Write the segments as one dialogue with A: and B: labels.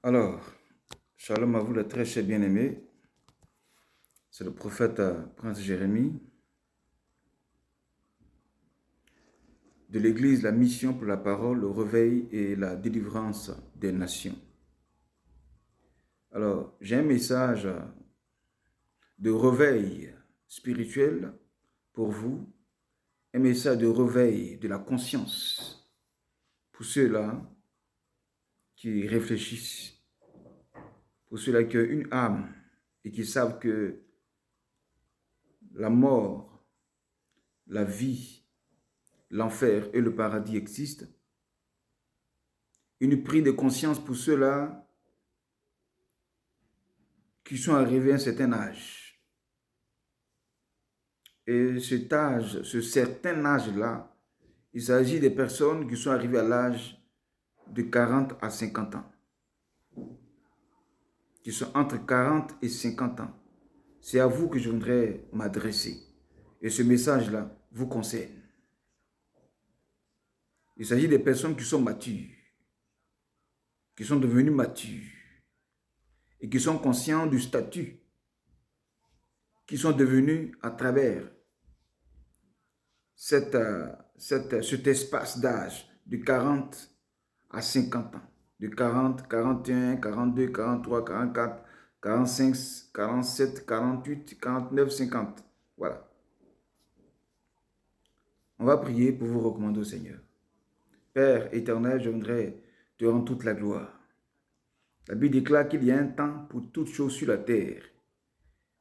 A: Alors, shalom à vous les très chers bien-aimés. C'est le prophète Prince Jérémie de l'Église, la mission pour la parole, le réveil et la délivrance des nations. Alors, j'ai un message de réveil spirituel pour vous, un message de réveil de la conscience pour ceux-là qui réfléchissent, pour ceux-là qui ont une âme et qui savent que la mort, la vie, l'enfer et le paradis existent. Une prise de conscience pour ceux-là qui sont arrivés à un certain âge. Et cet âge, ce certain âge-là, il s'agit des personnes qui sont arrivées à l'âge de 40 à 50 ans. Qui sont entre 40 et 50 ans. C'est à vous que je voudrais m'adresser. Et ce message-là vous concerne. Il s'agit des personnes qui sont matures, qui sont devenues matures et qui sont conscients du statut qui sont devenus à travers cet espace d'âge de 40 à 50 ans, de 40, 41, 42, 43, 44, 45, 47, 48, 49, 50. Voilà. On va prier pour vous recommander au Seigneur. Père éternel, je voudrais te rendre toute la gloire. La Bible déclare qu'il y a un temps pour toutes choses sur la terre,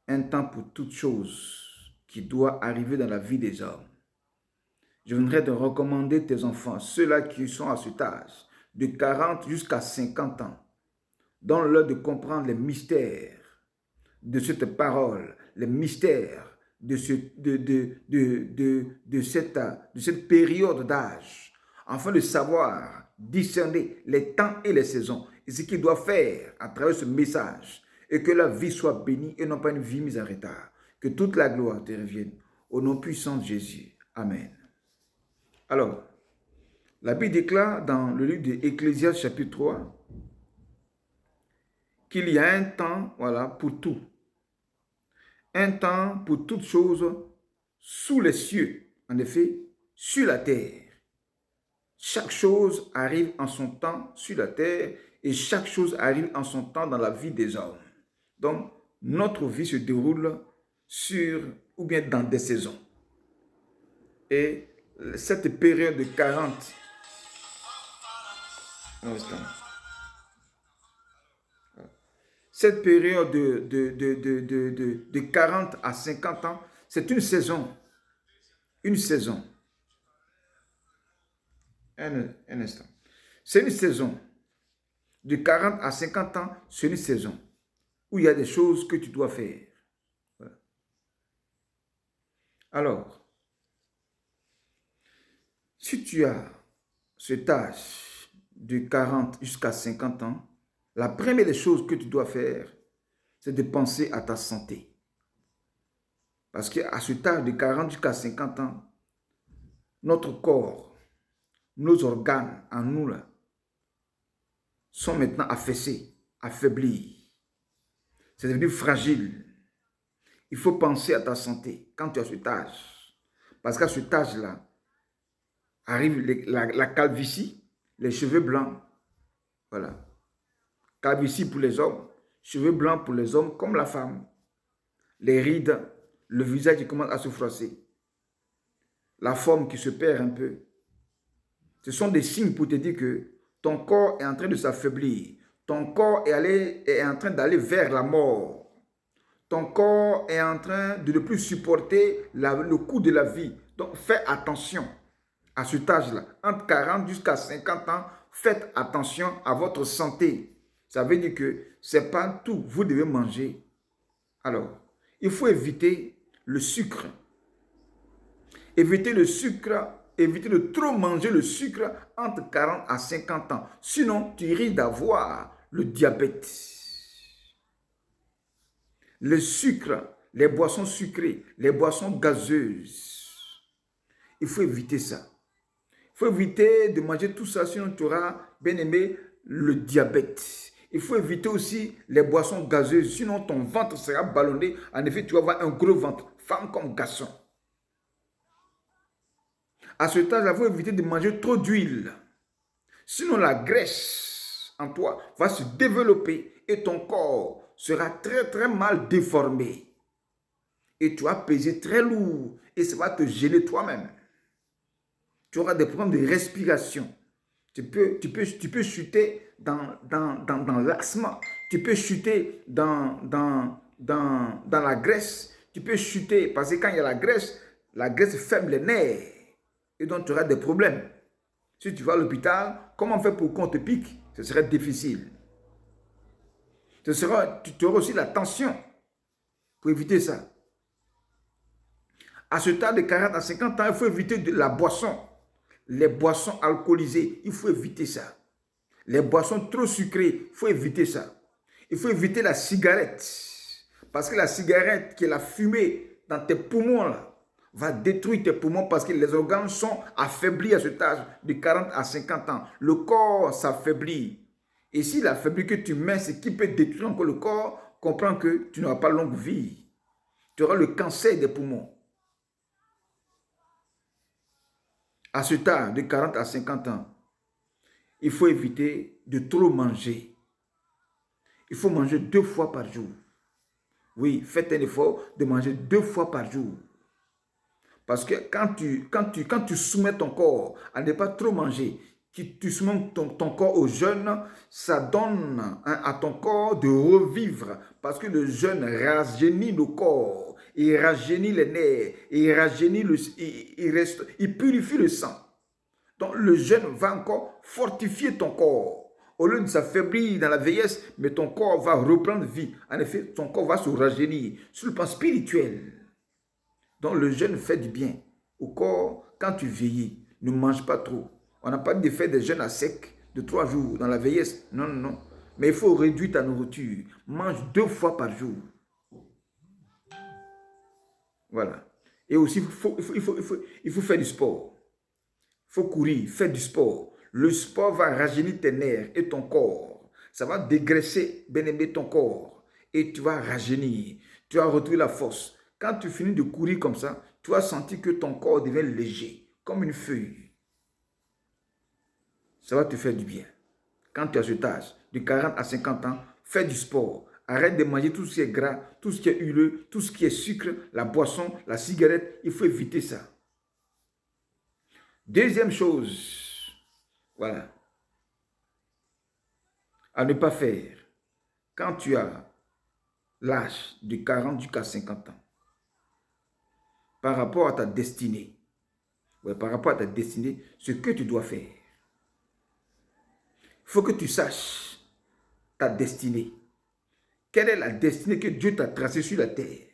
A: un temps pour toutes choses qui doit arriver dans la vie des hommes. Je voudrais te recommander tes enfants, ceux-là qui sont à cet âge, de 40 jusqu'à 50 ans. Donne-leur de comprendre les mystères de cette parole, les mystères de cette période d'âge, afin de savoir discerner les temps et les saisons, et ce qu'ils doivent faire à travers ce message, et que la vie soit bénie et non pas une vie mise en retard. Que toute la gloire te revienne. Au nom puissant de Jésus. Amen. Alors, la Bible déclare dans le livre d'Ecclésiaste chapitre 3 qu'il y a un temps, voilà, pour tout. Un temps pour toutes choses sous les cieux, en effet, sur la terre. Chaque chose arrive en son temps sur la terre et chaque chose arrive en son temps dans la vie des hommes. Donc, notre vie se déroule sur ou bien dans des saisons. Et cette période de 40, cette période de 40 à 50 ans, c'est une saison. Une saison. Un instant. C'est une saison. De 40 à 50 ans, c'est une saison où il y a des choses que tu dois faire. Voilà. Alors, si tu as cet âge de 40 jusqu'à 50 ans, la première des choses que tu dois faire, c'est de penser à ta santé. Parce qu'à cet âge de 40 jusqu'à 50 ans, notre corps, nos organes en nous là, sont maintenant affaissés, affaiblis. C'est devenu fragile. Il faut penser à ta santé quand tu as cet âge. Parce qu'à cet âge-là, arrive la calvitie, les cheveux blancs. Voilà. Calvitie pour les hommes, cheveux blancs pour les hommes comme la femme. Les rides, le visage qui commence à se froisser. La forme qui se perd un peu. Ce sont des signes pour te dire que ton corps est en train de s'affaiblir. Ton corps est en train d'aller vers la mort. Ton corps est en train de ne plus supporter le coût de la vie. Donc, fais attention à cet âge-là. Entre 40 jusqu'à 50 ans, faites attention à votre santé. Ça veut dire que ce n'est pas tout. Vous devez manger. Alors, il faut éviter le sucre. Éviter le sucre, éviter de trop manger le sucre entre 40 à 50 ans. Sinon, tu risques d'avoir le diabète. Le sucre, les boissons sucrées, les boissons gazeuses. Il faut éviter ça. Il faut éviter de manger tout ça, sinon tu auras, bien aimé, le diabète. Il faut éviter aussi les boissons gazeuses, sinon ton ventre sera ballonné. En effet, tu vas avoir un gros ventre, femme comme garçon. À ce stade, il faut éviter de manger trop d'huile. Sinon, la graisse en toi va se développer et ton corps sera très très mal déformé. Et tu vas peser très lourd et ça va te gêner toi-même. Tu auras des problèmes de respiration. Tu peux chuter dans l'asthme. Tu peux chuter dans la graisse. Tu peux chuter parce que quand il y a la graisse ferme les nerfs. Et donc tu auras des problèmes. Si tu vas à l'hôpital, comment on fait pour qu'on te pique? Ce serait difficile. Tu auras aussi la tension pour éviter ça. À ce stade de 40 à 50 ans, il faut éviter la boisson. Les boissons alcoolisées, il faut éviter ça. Les boissons trop sucrées, il faut éviter ça. Il faut éviter la cigarette. Parce que la cigarette, qui est la fumée dans tes poumons, là, va détruire tes poumons parce que les organes sont affaiblis à cet âge de 40 à 50 ans. Le corps s'affaiblit. Et si l'affaibli que tu mets, c'est qui peut détruire encore le corps, comprends que tu n'auras pas longue vie. Tu auras le cancer des poumons. À ce stade de 40 à 50 ans, il faut éviter de trop manger. Il faut manger 2 fois par jour. Oui, faites un effort de manger 2 fois par jour. Parce que quand tu soumets ton corps à ne pas trop manger, tu soumets ton corps au jeûne, ça donne à ton corps de revivre. Parce que le jeûne rajeunit le corps, il rajeunit les nerfs, il rajeunit il purifie le sang. Donc le jeûne va encore fortifier ton corps. Au lieu de s'affaiblir dans la vieillesse, mais ton corps va reprendre vie. En effet, ton corps va se rajeunir sur le plan spirituel. Donc le jeûne fait du bien au corps quand tu vieillis. Ne mange pas trop. On n'a pas dit de faire des jeûnes à sec de 3 jours dans la vieillesse. Non, non, non. Mais il faut réduire ta nourriture. Mange 2 fois par jour. Voilà. Et aussi, il faut faire du sport. Il faut courir, faire du sport. Le sport va rajeunir tes nerfs et ton corps. Ça va dégraisser, bien aimé, ton corps. Et tu vas rajeunir. Tu vas retrouver la force. Quand tu finis de courir comme ça, tu vas sentir que ton corps devient léger, comme une feuille. Ça va te faire du bien. Quand tu as cet âge, de 40 à 50 ans, fais du sport. Arrête de manger tout ce qui est gras, tout ce qui est huileux, tout ce qui est sucre, la boisson, la cigarette. Il faut éviter ça. Deuxième chose, voilà, à ne pas faire quand tu as l'âge de 40 jusqu'à 50 ans. Par rapport à ta destinée. Ouais, par rapport à ta destinée, ce que tu dois faire. Il faut que tu saches ta destinée. Quelle est la destinée que Dieu t'a tracée sur la terre?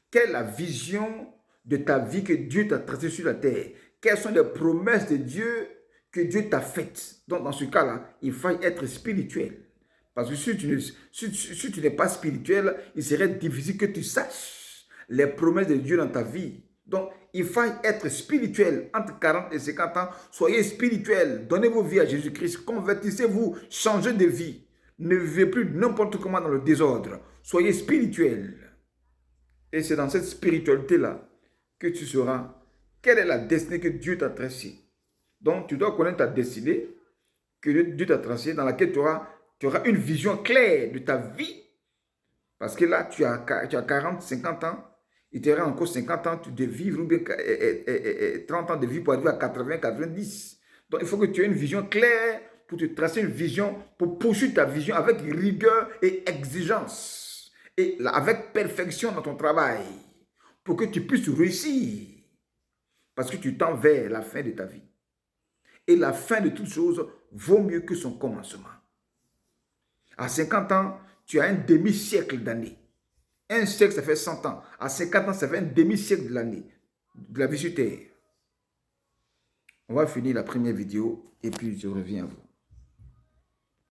A: Quelle est la vision de ta vie que Dieu t'a tracée sur la terre? Quelles sont les promesses de Dieu que Dieu t'a faites? Donc, dans ce cas-là, il faut être spirituel. Parce que si tu n'es pas spirituel, il serait difficile que tu saches les promesses de Dieu dans ta vie. Donc, il faut être spirituel entre 40 et 50 ans. Soyez spirituel. Donnez vos vies à Jésus-Christ. Convertissez-vous. Changez de vie. Ne vivez plus n'importe comment dans le désordre. Soyez spirituel. Et c'est dans cette spiritualité-là que tu sauras quelle est la destinée que Dieu t'a tracée. Donc, tu dois connaître ta destinée que Dieu t'a tracée, dans laquelle tu auras une vision claire de ta vie. Parce que là, tu as 40, 50 ans. Il te reste encore 50 ans de vivre, ou bien 30 ans de vie pour arriver à 80, 90. Donc, il faut que tu aies une vision claire pour te tracer une vision, pour poursuivre ta vision avec rigueur et exigence. Et avec perfection dans ton travail. Pour que tu puisses réussir. Parce que tu tends vers la fin de ta vie. Et la fin de toute chose vaut mieux que son commencement. À 50 ans, tu as un demi-siècle d'années. Un siècle, ça fait 100 ans. À 50 ans, ça fait un demi-siècle de l'année, de la vie sur Terre. On va finir la première vidéo et puis je reviens à vous.